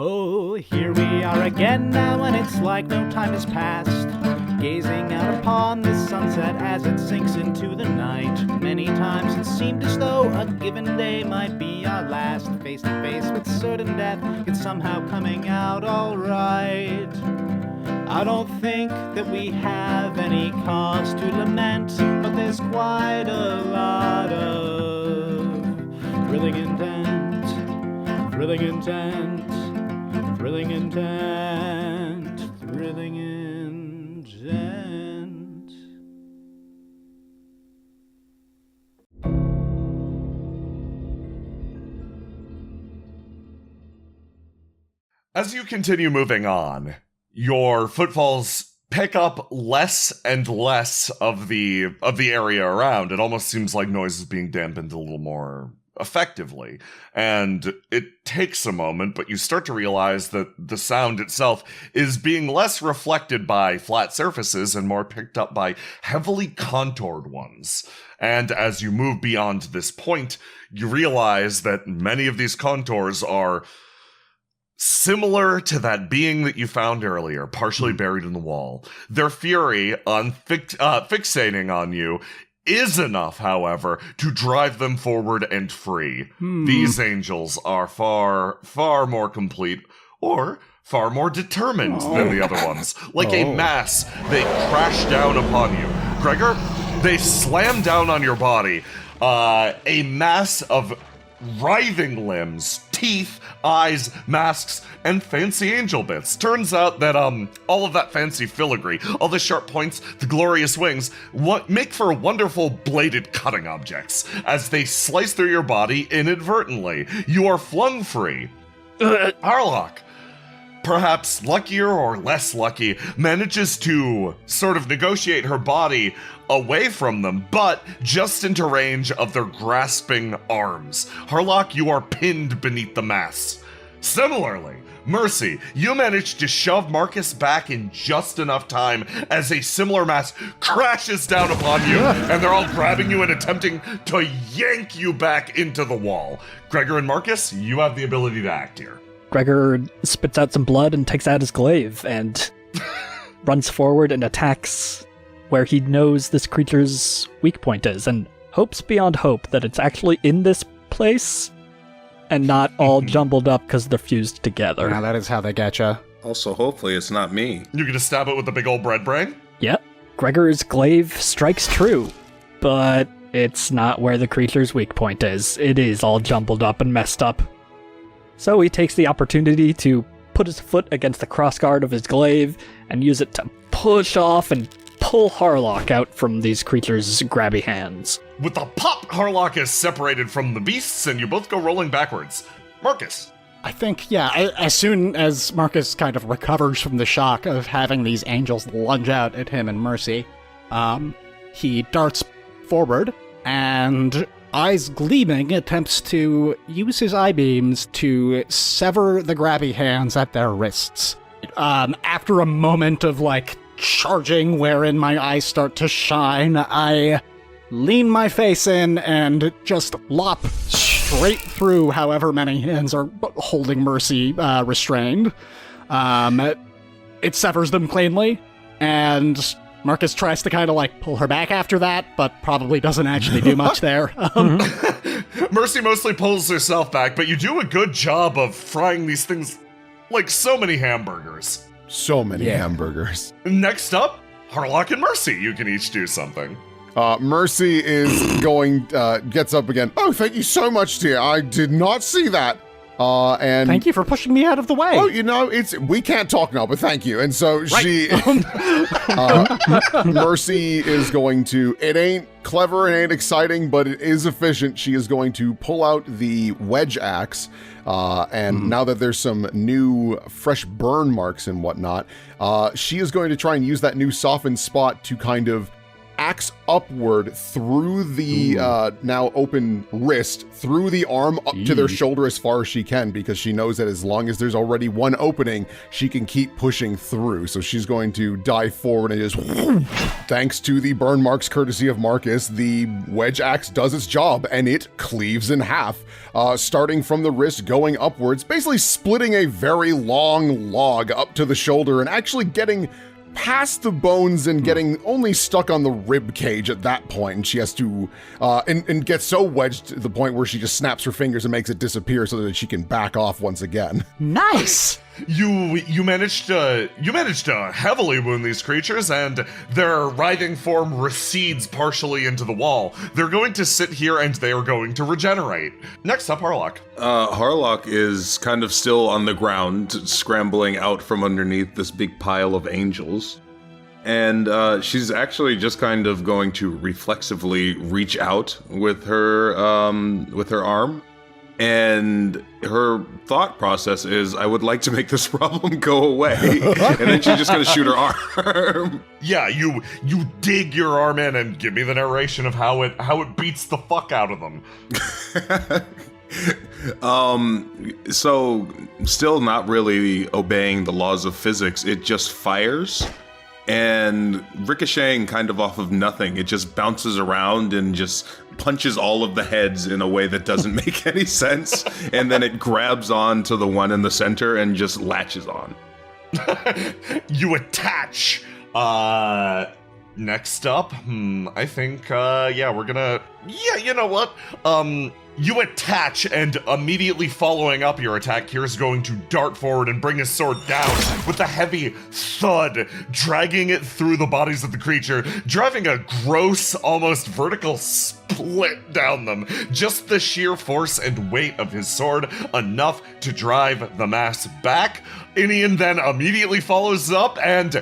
Oh, here we are again now, and it's like no time has passed. Gazing out upon the sunset as it sinks into the night. Many times it seemed as though a given day might be our last. Face to face with certain death, it's somehow coming out alright. I don't think that we have any cause to lament, but there's quite a lot of thrilling intent, thrilling intent, thrilling intent, thrilling intent. As you continue moving on, your footfalls pick up less and less of the area around. It almost seems like noise is being dampened a little more effectively. And it takes a moment, but you start to realize that the sound itself is being less reflected by flat surfaces and more picked up by heavily contoured ones. And as you move beyond this point, you realize that many of these contours are similar to that being that you found earlier, partially buried in the wall. Their fury on fixating on you is enough, however, to drive them forward and free. These angels are far, far more complete, or far more determined than the other ones. Like a mass, they crash down upon you. Gregor, they slam down on your body. A mass of writhing limbs, teeth, eyes, masks, and fancy angel bits. Turns out that all of that fancy filigree, all the sharp points, the glorious wings, make for wonderful bladed cutting objects. As they slice through your body inadvertently, you are flung free. Harlock, perhaps luckier or less lucky, manages to sort of negotiate her body away from them, but just into range of their grasping arms. Harlock, you are pinned beneath the mass. Similarly, Mercy, you managed to shove Markus back in just enough time as a similar mass crashes down upon you, and they're all grabbing you and attempting to yank you back into the wall. Gregor and Markus, you have the ability to act here. Gregor spits out some blood and takes out his glaive and runs forward and attacks where he knows this creature's weak point is, and hopes beyond hope that it's actually in this place and not all jumbled up because they're fused together. Yeah, that is how they getcha. Also, hopefully it's not me. You're gonna stab it with the big old bread brain? Yep. Gregor's glaive strikes true, but it's not where the creature's weak point is. It is all jumbled up and messed up. So he takes the opportunity to put his foot against the crossguard of his glaive and use it to push off and pull Harlock out from these creatures' grabby hands. With a pop, Harlock is separated from the beasts, and you both go rolling backwards. Markus. I think, as soon as Markus kind of recovers from the shock of having these angels lunge out at him and Mercy, he darts forward and, eyes gleaming, attempts to use his eye beams to sever the grabby hands at their wrists. After a moment of, charging wherein my eyes start to shine, I lean my face in and just lop straight through however many hands are holding Mercy restrained. It severs them cleanly, and Markus tries to kind of pull her back after that, but probably doesn't actually do much there. Mercy mostly pulls herself back, but you do a good job of frying these things like so many hamburgers. So many hamburgers. Next up, Harlock and Mercy. You can each do something. Mercy is gets up again. Oh, thank you so much, dear. I did not see that. And thank you for pushing me out of the way. Oh, we can't talk now, but thank you. And so she, Mercy is going to, it ain't clever, it ain't exciting, but it is efficient. She is going to pull out the Wedge axe, and now that there's some new fresh burn marks and whatnot, she is going to try and use that new softened spot to kind of axe upward through the now open wrist, through the arm up to their shoulder as far as she can, because she knows that as long as there's already one opening, she can keep pushing through. So she's going to dive forward and just, thanks to the burn marks courtesy of Markus, the wedge axe does its job and it cleaves in half, starting from the wrist going upwards, basically splitting a very long log up to the shoulder and actually getting past the bones and getting only stuck on the rib cage at that point. And she has to and gets so wedged to the point where she just snaps her fingers and makes it disappear so that she can back off once again. Nice. You managed to heavily wound these creatures, and their writhing form recedes partially into the wall. They're going to sit here and they are going to regenerate. Next up, Harlock. Harlock is kind of still on the ground, scrambling out from underneath this big pile of angels. And she's actually just kind of going to reflexively reach out with her arm. And her thought process is, I would like to make this problem go away. And then she's just going to shoot her arm. Yeah, you dig your arm in and give me the narration of how it beats the fuck out of them. So still not really obeying the laws of physics, it just fires. And ricocheting kind of off of nothing, it just bounces around and just punches all of the heads in a way that doesn't make any sense. And then it grabs on to the one in the center and just latches on. You attach. Next up, I think, we're gonna... Yeah, you know what? You attach, and immediately following up your attack, Kira's going to dart forward and bring his sword down with a heavy thud, dragging it through the bodies of the creature, driving a gross, almost vertical split down them. Just the sheer force and weight of his sword, enough to drive the mass back. Inian then immediately follows up and...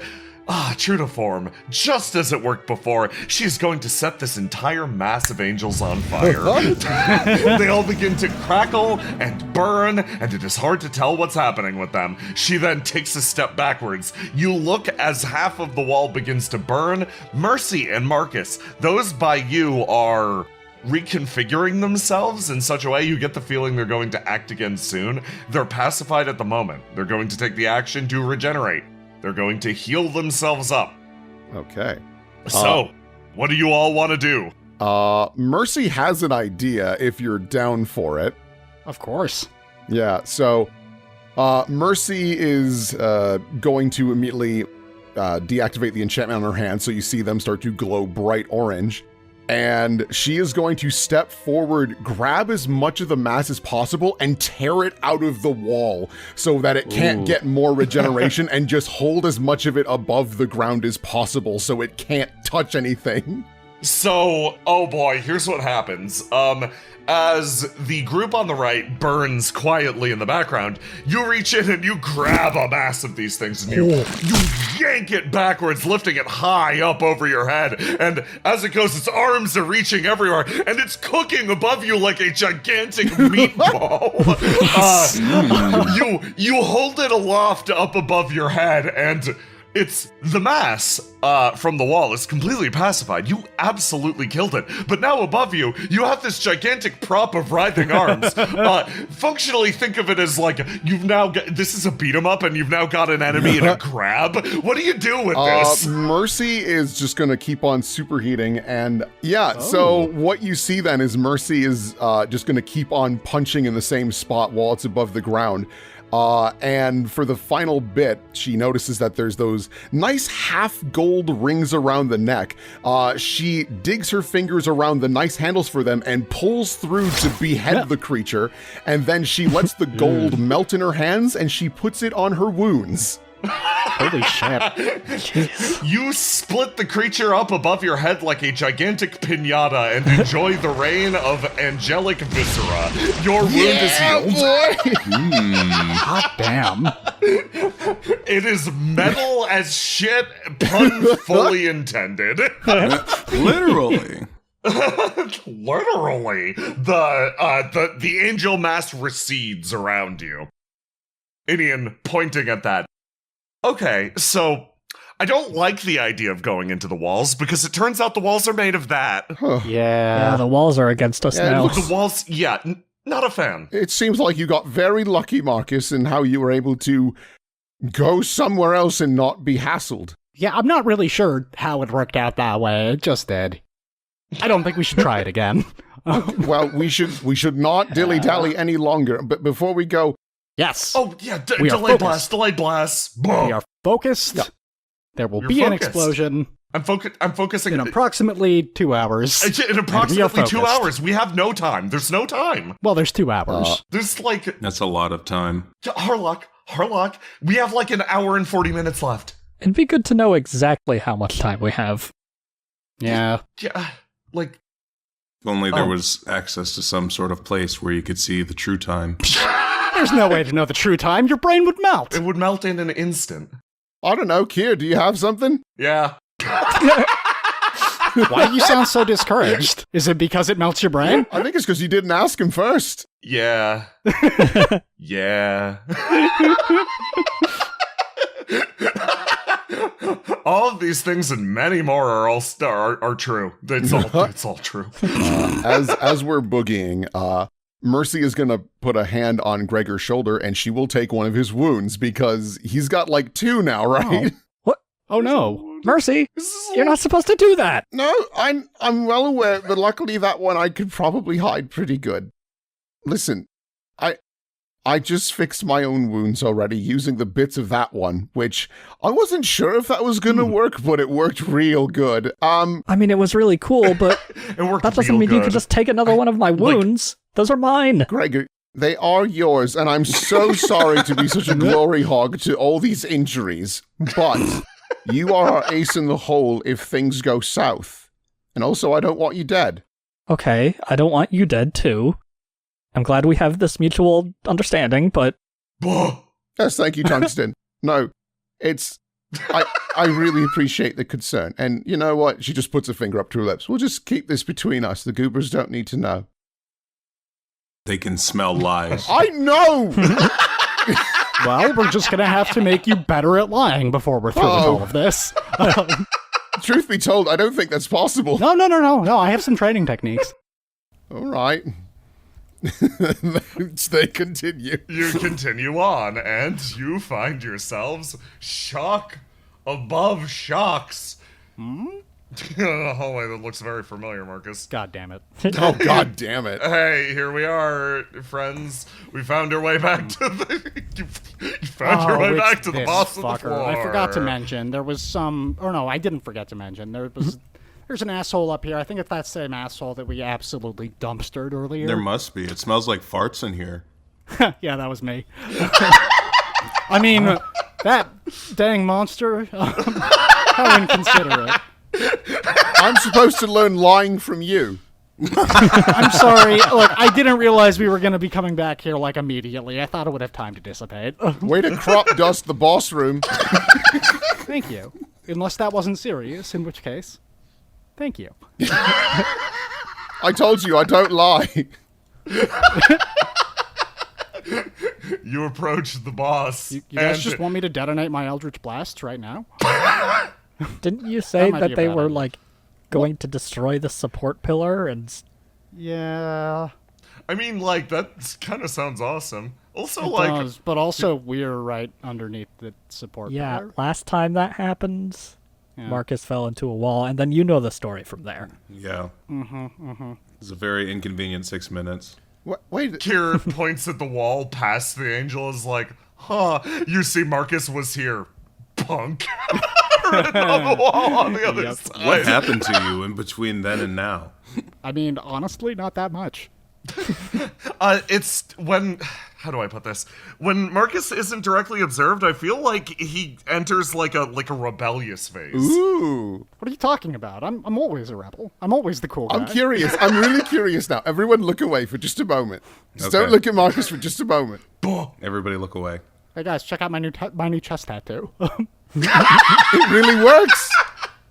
true to form, just as it worked before, she's going to set this entire mass of angels on fire. They all begin to crackle and burn, and it is hard to tell what's happening with them. She then takes a step backwards. You look as half of the wall begins to burn. Mercy and Markus, those by you are reconfiguring themselves in such a way you get the feeling they're going to act again soon. They're pacified at the moment. They're going to take the action to regenerate. They're going to heal themselves up. Okay. So, what do you all want to do? Mercy has an idea if you're down for it. Of course. Yeah, so Mercy is going to immediately deactivate the enchantment on her hand, so you see them start to glow bright orange. And she is going to step forward, grab as much of the mass as possible, and tear it out of the wall so that it can't get more regeneration, and just hold as much of it above the ground as possible so it can't touch anything. So, oh boy, here's what happens. As the group on the right burns quietly in the background, you reach in and you grab a mass of these things and you yank it backwards, lifting it high up over your head. And as it goes, its arms are reaching everywhere and it's cooking above you like a gigantic meatball. You hold it aloft up above your head, and it's the mass from the wall is completely pacified. You absolutely killed it. But now above you, you have this gigantic prop of writhing arms. Functionally, think of it as like you've now got, this is a beat 'em up, and you've now got an enemy in a grab. What do you do with this? Mercy is just going to keep on superheating, and so what you see then is Mercy is just going to keep on punching in the same spot while it's above the ground. And for the final bit, she notices that there's those nice half gold rings around the neck. She digs her fingers around the nice handles for them and pulls through to behead the creature. And then she lets the gold melt in her hands and she puts it on her wounds. Holy shit. Jeez. You split the creature up above your head like a gigantic piñata and enjoy the reign of angelic viscera. Your wound is healed. Hot damn. It is metal as shit, pun fully intended. Literally. Literally. The angel mass recedes around you. Inian pointing at that. Okay, so I don't like the idea of going into the walls because it turns out the walls are made of that. Yeah, the walls are against us Yeah, now. look, The walls, yeah, not a fan. It seems like you got very lucky, Marcus, in how you were able to go somewhere else and not be hassled. Yeah, I'm not really sure how it worked out that way. It just did. I don't think we should try it again. Well, we should not dilly-dally any longer. But before we go, Yes. Oh, yeah, We are delayed focused. blast. We are focused. Yeah. There will You're be an focused. explosion I'm focusing in approximately 2 hours. in approximately 2 focused. hours. We have no time. There's no time. Well, there's 2 hours. There's like That's a lot of time. Harlock. We have like an hour and 40 minutes left. It'd be good to know exactly how much time we have. Yeah. Yeah, like If only there was access to some sort of place where you could see the true time. There's no way to know the true time. Your brain would melt. it would melt in an instant. I don't know, Kier, do you have something? Yeah. Why do you sound so discouraged? Is it because it melts your brain? I think it's because you didn't ask him first. Yeah. Yeah. All of these things and many more are all are true. It's all true. As we're boogieing, Mercy is going to put a hand on Gregor's shoulder and she will take one of his wounds because he's got like 2 now, right? Oh no. Mercy, you're not supposed to do that. No, I'm well aware, but luckily that one I could probably hide pretty good. Listen, I just fixed my own wounds already using the bits of that one, which I wasn't sure if that was gonna work, but it worked real good. I mean, it was really cool, but It worked that doesn't real mean you good. could just take another one of my wounds. Those are mine. Gregor, they are yours, and I'm so sorry to be such a glory hog to all these injuries, but you are our ace in the hole if things go south. And also, I don't want you dead. Okay, I don't want you dead too. I'm glad we have this mutual understanding, but Yes, thank you, Tungsten. No, it's... I really appreciate the concern. And you know what? She just puts her finger up to her lips. We'll just keep this between us. The goobers don't need to know. They can smell lies. I know! Well, we're just gonna have to make you better at lying before we're through with all of this. Truth be told, I don't think that's possible. No, I have some training techniques. All right. They continue. You continue on, and you find yourselves shock above shocks. Oh, wait, that looks very familiar, Marcus. God damn it. Oh, God damn it. Hey, here we are, friends. We found our way back to the... You found your way it's back to the this boss of the fucker. floor. I forgot to mention, there was some... Or no, I didn't forget to mention. There's an asshole up here. I think it's that same asshole that we absolutely dumpstered earlier. There must be. It smells like farts in here. Yeah, that was me. I mean, that dang monster. How inconsiderate. I'm supposed to learn lying from you. I'm sorry. Look, I didn't realize we were going to be coming back here like immediately. I thought it would have time to dissipate. Way to crop dust the boss room. Thank you. Unless that wasn't serious, in which case, thank you. I told you I don't lie. You approach the boss. You guys and just want me to detonate my Eldritch Blasts right now? didn't you say might be that a they bad were idea. like going to destroy the support pillar and Yeah. I mean, like, that kind of sounds awesome. Also, It like... does, but also we're right underneath the support yeah, pillar. last time that happened, Yeah. Marcus fell into a wall, and then you know the story from there. Yeah. It's a very inconvenient 6 minutes. Wait. Kier points at the wall past the angel, is like, huh, you see Marcus was here, punk. Written on the wall on the other Yep. side. What happened to you in between then and now? I mean, honestly, not that much. It's when... How do I put this? When Marcus isn't directly observed, I feel like he enters like a rebellious phase. Ooh. What are you talking about? I'm always a rebel. I'm always the cool guy. I'm curious. I'm really curious now. Everyone look away for just a moment. Just Okay. don't look at Marcus for just a moment. Everybody look away. Hey guys, check out my new chest tattoo. It really works.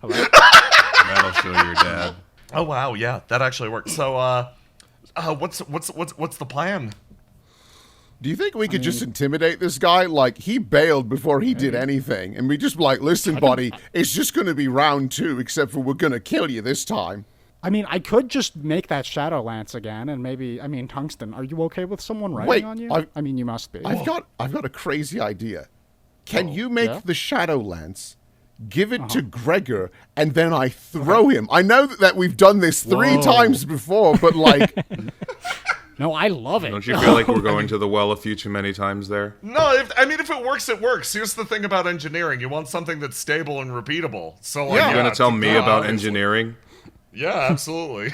That'll show your dad. Oh wow, yeah, that actually worked. So, what's the plan? Do you think we could just intimidate this guy? Like, he bailed before he did anything. And we just be like, listen, buddy, it's just going to be round 2, except for we're going to kill you this time. I mean, I could just make that Shadow Lance again, and maybe, Tungsten, are you okay with someone riding on you? You must be. I've got a crazy idea. Can you make the Shadow Lance, give it to Gregor, and then I throw him? I know that we've done this 3 times before, but like... No, I love it. Don't you feel like we're going to the well a few too many times there? No, if it works, it works. Here's the thing about engineering. You want something that's stable and repeatable. So, like, You're going to tell me about engineering? Yeah, absolutely.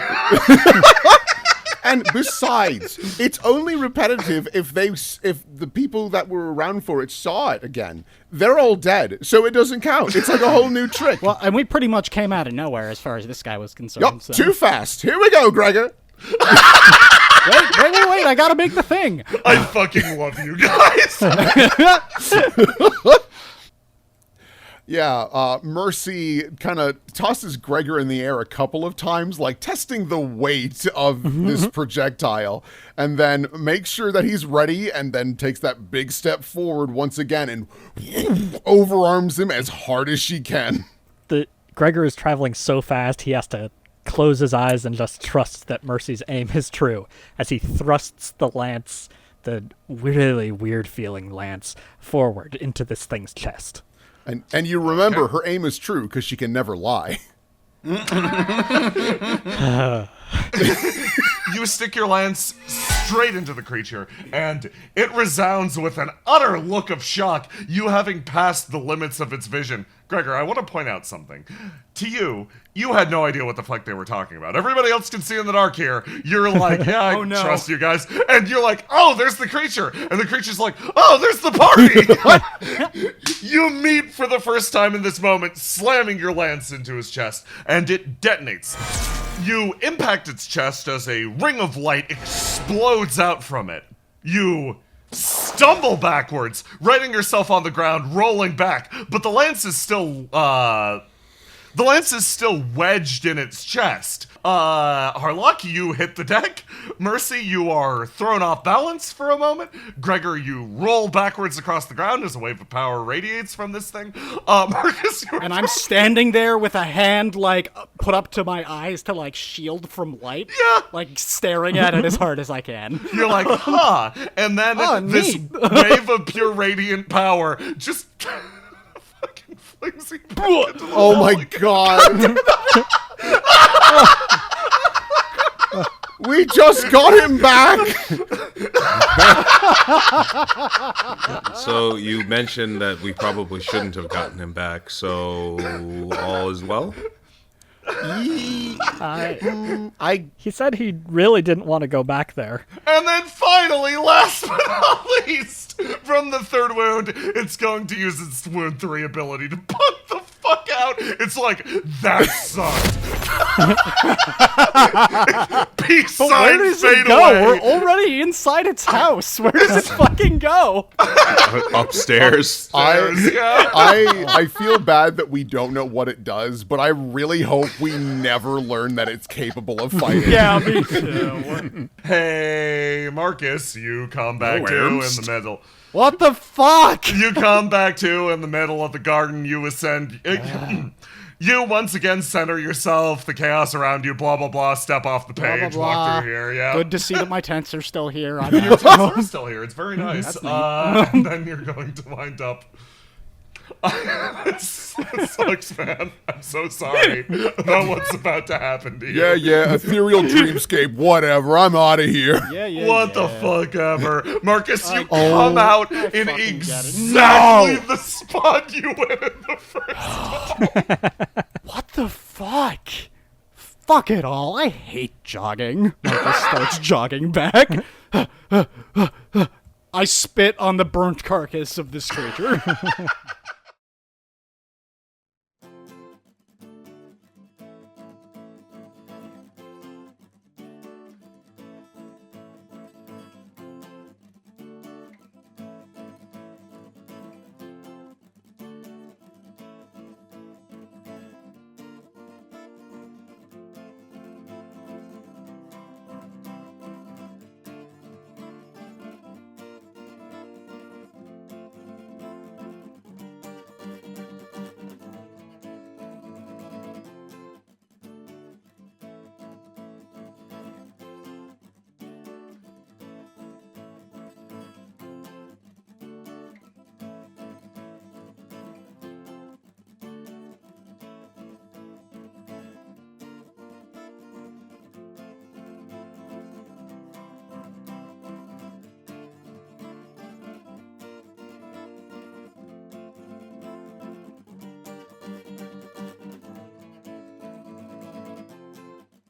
And besides, it's only repetitive if the people that were around for it saw it again. They're all dead, so it doesn't count. It's like a whole new trick. Well, and we pretty much came out of nowhere as far as this guy was concerned. Yup, too fast. Here we go, Gregor. Wait, I gotta make the thing. I fucking love you guys. Yeah, Mercy kind of tosses Gregor in the air a couple of times, like testing the weight of this projectile, and then makes sure that he's ready, and then takes that big step forward once again and overarms him as hard as she can. Gregor is traveling so fast, he has to close his eyes and just trust that Mercy's aim is true as he thrusts the lance, the really weird-feeling lance, forward into this thing's chest. And you remember, her aim is true because she can never lie. You stick your lance straight into the creature, and it resounds with an utter look of shock, you having passed the limits of its vision. Gregor, I want to point out something. To you, you had no idea what the fuck they were talking about. Everybody else can see in the dark here. You're like, yeah, I trust you guys. And you're like, oh, there's the creature. And the creature's like, oh, there's the party. You meet for the first time in this moment, slamming your lance into his chest, and it detonates. You impact its chest as a ring of light explodes out from it. You stumble backwards, righting yourself on the ground, rolling back, but the lance is still wedged in its chest. Harlock, you hit the deck. Mercy, you are thrown off balance for a moment. Gregor, you roll backwards across the ground as a wave of power radiates from this thing. Markus, and I'm standing there with a hand, like, put up to my eyes to, like, shield from light. Yeah. Like, staring at it as hard as I can. You're like, huh. And then this wave of pure radiant power just fucking flings you back into the Oh my god. We just got him back! So you mentioned that we probably shouldn't have gotten him back, so all is well? He said he really didn't want to go back there. And then finally, last but not least, from the third wound, it's going to use its wound 3 ability to punk the fuck out. It's like, that sucked. Peace sign, where does fade it go? away. We're already inside its house. Where does it fucking go? Upstairs. I feel bad that we don't know what it does, but I really hope we never learn that it's capable of fighting. Yeah, me too. Hey, Markus, you come back to in the middle. What the fuck? You come back to in the middle of the garden. You ascend. You once again center yourself, the chaos around you, blah, blah, blah, step off the page, walk through here, yeah. Good to see that my tents are still here. Your tents are still here. It's very nice. And then you're going to wind up... It sucks, man. I'm so sorry about what's about to happen to you. Yeah, ethereal dreamscape, whatever. I'm out of here. What the fuck ever. Markus, you come out in exactly the spot you went in the first time. What the fuck? Fuck it all. I hate jogging. Markus starts jogging back. I spit on the burnt carcass of this creature.